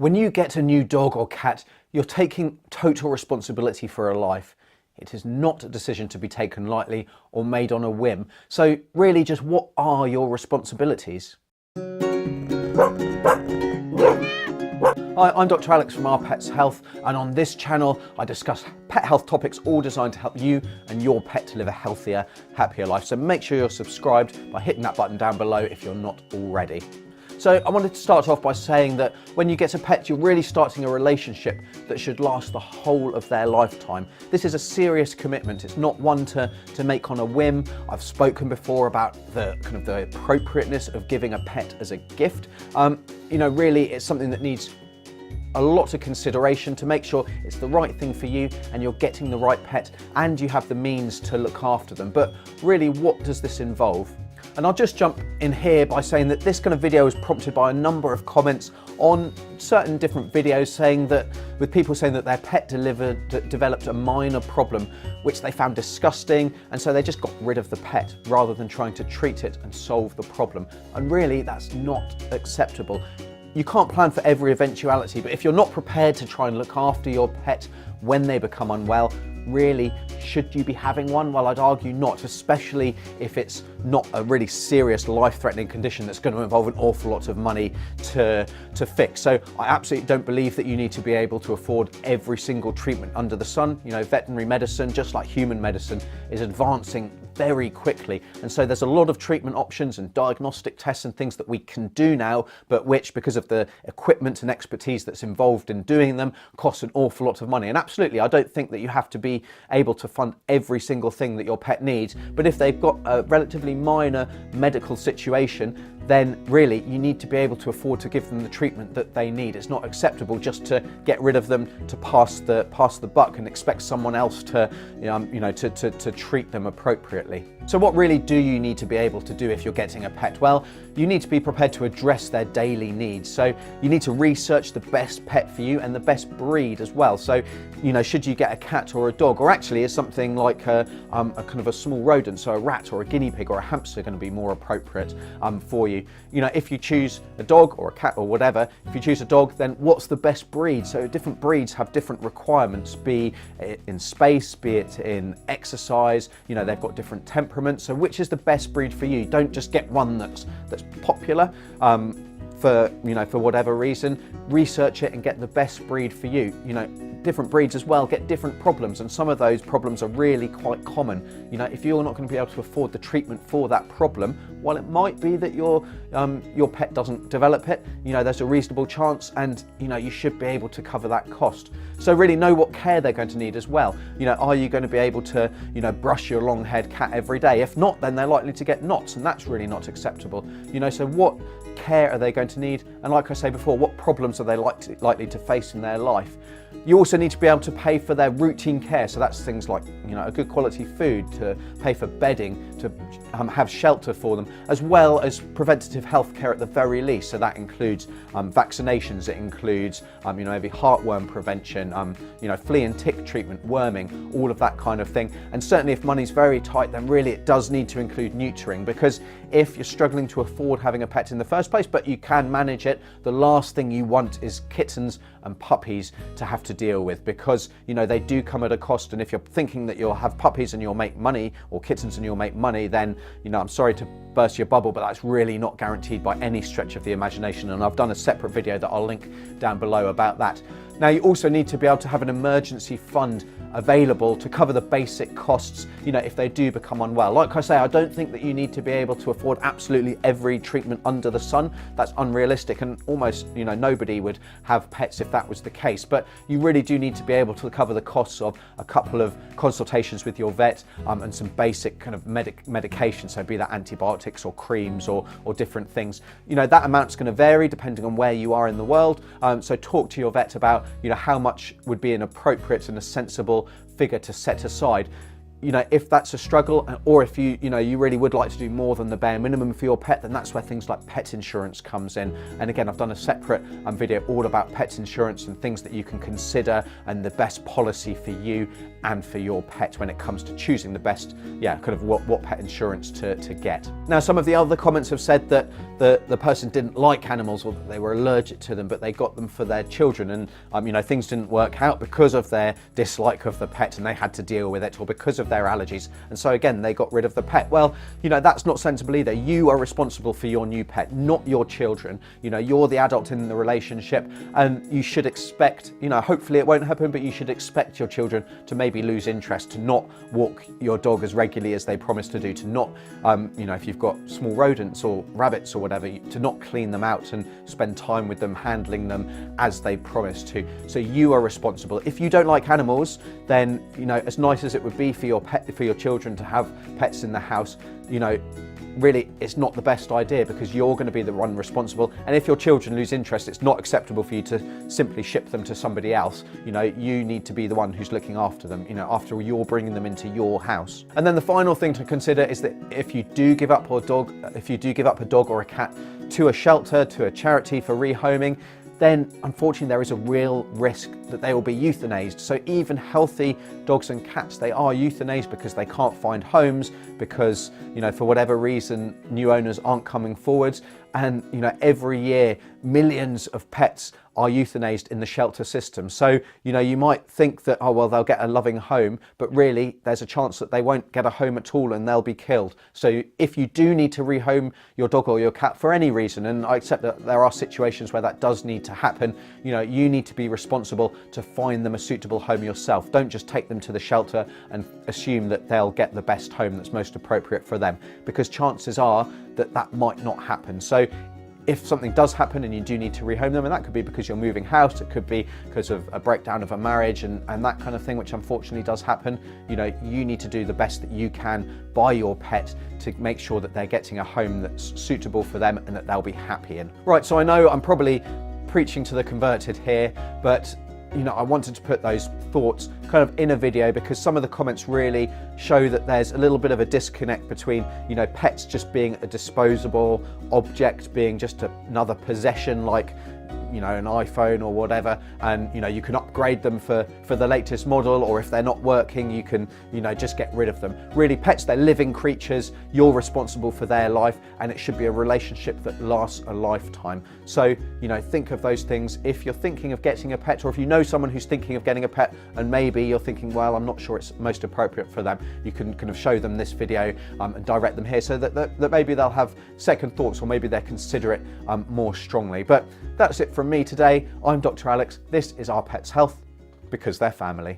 When you get a new dog or cat, you're taking total responsibility for a life. It is not a decision to be taken lightly or made on a whim. So really, just what are your responsibilities? Hi, I'm Dr. Alex from Our Pets Health, and on this channel I discuss pet health topics all designed to help you and your pet to live a healthier, happier life. So make sure you're subscribed by hitting that button down below if you're not already. So I wanted to start off by saying that when you get a pet, you're really starting a relationship that should last the whole of their lifetime. This is a serious commitment. It's not one to make on a whim. I've spoken before about the appropriateness of giving a pet as a gift. Really it's something that needs a lot of consideration to make sure it's the right thing for you and you're getting the right pet and you have the means to look after them. But really, what does this involve? And I'll just jump in here by saying that this kind of video was prompted by a number of comments on certain different videos with people saying that their pet developed a minor problem which they found disgusting, and so they just got rid of the pet rather than trying to treat it and solve the problem. And really, that's not acceptable. You can't plan for every eventuality, but if you're not prepared to try and look after your pet when they become unwell, really, should you be having one? Well, I'd argue not, especially if it's not a really serious life-threatening condition that's going to involve an awful lot of money to fix. So I absolutely don't believe that you need to be able to afford every single treatment under the sun. You know, veterinary medicine, just like human medicine, is advancing very quickly, and so there's a lot of treatment options and diagnostic tests and things that we can do now, but which, because of the equipment and expertise that's involved in doing them, costs an awful lot of money. And absolutely, I don't think that you have to be able to fund every single thing that your pet needs, but if they've got a relatively minor medical situation, then really you need to be able to afford to give them the treatment that they need. It's not acceptable just to get rid of them, to pass the buck and expect someone else to treat them appropriately. So what really do you need to be able to do if you're getting a pet? Well, you need to be prepared to address their daily needs. So you need to research the best pet for you and the best breed as well. So, should you get a cat or a dog, or actually is something like a small rodent, so a rat or a guinea pig or a hamster, going to be more appropriate for you? If you choose a dog or a cat or whatever, if you choose a dog, then what's the best breed? So different breeds have different requirements, be it in space, be it in exercise, they've got different temperaments. So which is the best breed for you? Don't just get one that's popular for whatever reason. Research it and get the best breed for you. Different breeds as well get different problems, and some of those problems are really quite common. If you're not going to be able to afford the treatment for that problem, while it might be that your pet doesn't develop it, there's a reasonable chance, and you should be able to cover that cost. So really know what care they're going to need as well. Are you going to be able to brush your long-haired cat every day? If not, then they're likely to get knots, and that's really not acceptable. So what care are they going to need? And like I say before, what problems are they likely to face in their life? You also need to be able to pay for their routine care. So that's things like, a good quality food, to pay for bedding, to have shelter for them, as well as preventative health care at the very least. So that includes vaccinations, it includes, maybe heartworm prevention, flea and tick treatment, worming, all of that kind of thing. And certainly if money's very tight, then really it does need to include neutering, because if you're struggling to afford having a pet in the first place, but you can manage it, the last thing you want is kittens and puppies to have to deal with, because they do come at a cost. And if you're thinking that you'll have puppies and you'll make money, or kittens and you'll make money, then I'm sorry to burst your bubble, but that's really not guaranteed by any stretch of the imagination, and I've done a separate video that I'll link down below about that. Now, you also need to be able to have an emergency fund available to cover the basic costs, if they do become unwell. Like I say, I don't think that you need to be able to afford absolutely every treatment under the sun. That's unrealistic, and almost, nobody would have pets if that was the case. But you really do need to be able to cover the costs of a couple of consultations with your vet, and some basic kind of medication, so be that antibiotics or creams or different things. That amount's going to vary depending on where you are in the world. So talk to your vet about how much would be an appropriate and a sensible figure to set aside. if that's a struggle, or if you really would like to do more than the bare minimum for your pet, then that's where things like pet insurance comes in. And again, I've done a separate video all about pet insurance and things that you can consider and the best policy for you and for your pet when it comes to choosing the best, kind of what pet insurance to get. Now, some of the other comments have said that the person didn't like animals or that they were allergic to them, but they got them for their children, and things didn't work out because of their dislike of the pet and they had to deal with it, or because of their allergies, and so again they got rid of the pet. Well, that's not sensible either. You are responsible for your new pet, not your children. You're the adult in the relationship, and you should expect, hopefully it won't happen, but you should expect your children to maybe lose interest, to not walk your dog as regularly as they promised to do, to not if you've got small rodents or rabbits or whatever, to not clean them out and spend time with them, handling them as they promised to. So you are responsible. If you don't like animals, then as nice as it would be for your children to have pets in the house, really it's not the best idea, because you're going to be the one responsible. And if your children lose interest, it's not acceptable for you to simply ship them to somebody else. You need to be the one who's looking after them, after you're bringing them into your house. And then the final thing to consider is that if you do give up a dog or a cat to a shelter, to a charity for rehoming, then unfortunately there is a real risk that they will be euthanized. So even healthy dogs and cats, they are euthanized because they can't find homes, because for whatever reason new owners aren't coming forwards. And every year millions of pets are euthanized in the shelter system. So you might think that, oh well, they'll get a loving home, but really there's a chance that they won't get a home at all and they'll be killed. So if you do need to rehome your dog or your cat for any reason, and I accept that there are situations where that does need to happen, you need to be responsible to find them a suitable home yourself. Don't just take them to the shelter and assume that they'll get the best home that's most appropriate for them, because chances are that might not happen. So if something does happen and you do need to rehome them, and that could be because you're moving house, it could be because of a breakdown of a marriage and that kind of thing, which unfortunately does happen, you need to do the best that you can by your pet to make sure that they're getting a home that's suitable for them and that they'll be happy in. Right, so I know I'm probably preaching to the converted here, but I wanted to put those thoughts kind of in a video, because some of the comments really show that there's a little bit of a disconnect between, pets just being a disposable object, being just another possession like, an iPhone or whatever, and you can upgrade them for the latest model, or if they're not working, you can just get rid of them. Really, pets, they're living creatures. You're responsible for their life, and it should be a relationship that lasts a lifetime. So think of those things. If you're thinking of getting a pet, or if you know someone who's thinking of getting a pet and maybe you're thinking, well, I'm not sure it's most appropriate for them, you can kind of show them this video and direct them here, so that maybe they'll have second thoughts, or maybe they'll consider it more strongly. But that's it from me today. I'm Dr. Alex. This is Our Pets Health, because they're family.